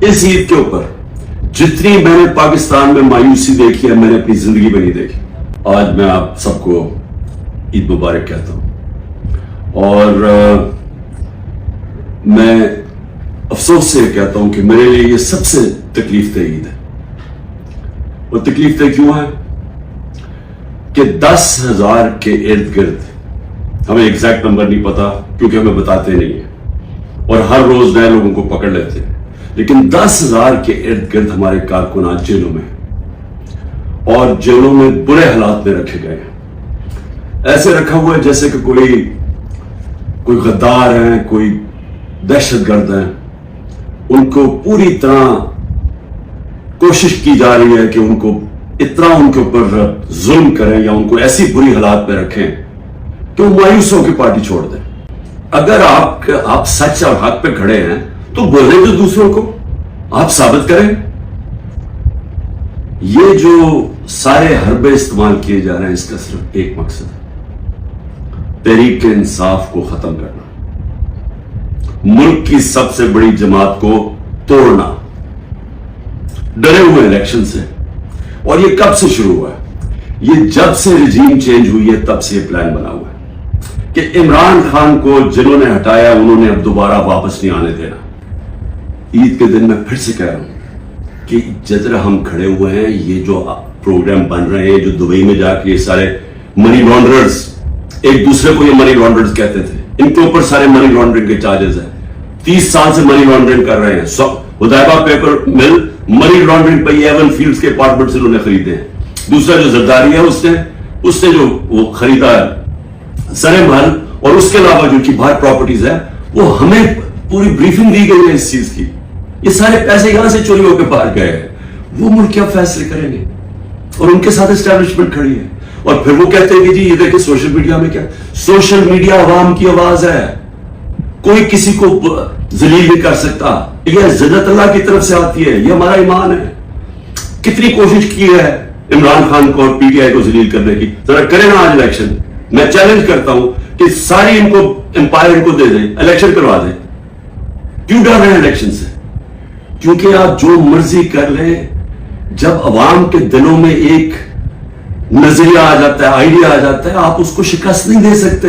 اس عید کے اوپر جتنی میں نے پاکستان میں مایوسی دیکھی ہے میں نے اپنی زندگی میں نہیں دیکھی. آج میں آپ سب کو عید مبارک کہتا ہوں اور میں افسوس سے کہتا ہوں کہ میرے لیے یہ سب سے تکلیف دہ عید ہے. اور تکلیف دہ کیوں ہے کہ 10,000 کے ارد گرد, ہمیں ایگزیکٹ نمبر نہیں پتا کیونکہ ہمیں بتاتے نہیں ہیں اور ہر روز نئے لوگوں کو پکڑ لیتے ہیں, لیکن 10,000 کے ارد گرد ہمارے کارکنان جیلوں میں اور جیلوں میں برے حالات میں رکھے گئے ہیں. ایسے رکھا ہوا ہے جیسے کہ کوئی غدار ہیں, کوئی دہشت گرد ہیں. ان کو پوری طرح کوشش کی جا رہی ہے کہ ان کو اتنا ان کے اوپر ظلم کریں یا ان کو ایسی بری حالات میں رکھیں کہ وہ مایوسوں کی پارٹی چھوڑ دیں. اگر آپ سچ اور حق پہ کھڑے ہیں تو بولیں تو دوسروں کو آپ ثابت کریں. یہ جو سارے حربے استعمال کیے جا رہے ہیں اس کا صرف ایک مقصد ہے, تحریک انصاف کو ختم کرنا, ملک کی سب سے بڑی جماعت کو توڑنا. ڈرے ہوئے الیکشن سے, اور یہ کب سے شروع ہوا ہے؟ یہ جب سے رجیم چینج ہوئی ہے تب سے یہ پلان بنا ہوا ہے کہ عمران خان کو جنہوں نے ہٹایا انہوں نے اب دوبارہ واپس نہیں آنے دینا. عید کے دن میں پھر سے کہہ رہا ہوں کہ جدھر ہم کھڑے ہوئے ہیں, یہ جو پروگرام بن رہے ہیں, جو دبئی میں جا کے یہ سارے منی لانڈررز, ایک دوسرے کو یہ منی لانڈررز کہتے تھے, ان کے اوپر سارے منی لانڈرنگ کے چارجز ہیں. 30 سال سے منی لانڈرنگ کر رہے ہیں. ہدایبہ پیپر مل منی لانڈرنگ پہ ایون فیلڈز کے اپارٹمنٹس انہوں نے خریدے ہیں. دوسرا جو زرداری ہے اس نے جو وہ خریدا ہے سرے محل, اور اس کے علاوہ جو کی باہر پراپرٹیز ہے وہ ہمیں پوری بریفنگ دی گئی ہے اس چیز کی. یہ سارے پیسے یہاں سے چوری ہو کے باہر گئے ہیں. وہ ملک کیا فیصلے کریں گے, اور ان کے ساتھ اسٹیبلشمنٹ کھڑی ہے. اور پھر وہ کہتے ہیں کہ جی یہ دیکھیں سوشل میڈیا میں کیا, سوشل میڈیا عوام کی آواز ہے, کوئی کسی کو ذلیل نہیں کر سکتا. یہ عزت اللہ کی طرف سے آتی ہے, یہ ہمارا ایمان ہے. کتنی کوشش کی ہے عمران خان کو اور پی ٹی آئی کو ذلیل کرنے کی, ذرا کریں نا آج الیکشن. میں چیلنج کرتا ہوں کہ ساری ان کو امپائر ان کو دے دیں, الیکشن کروا دیں. کیوں ڈر رہے ہیں الیکشن سے؟ کیونکہ آپ جو مرضی کر لیں, جب عوام کے دلوں میں ایک نظریہ آ جاتا ہے, آئیڈیا آ جاتا ہے, آپ اس کو شکست نہیں دے سکتے.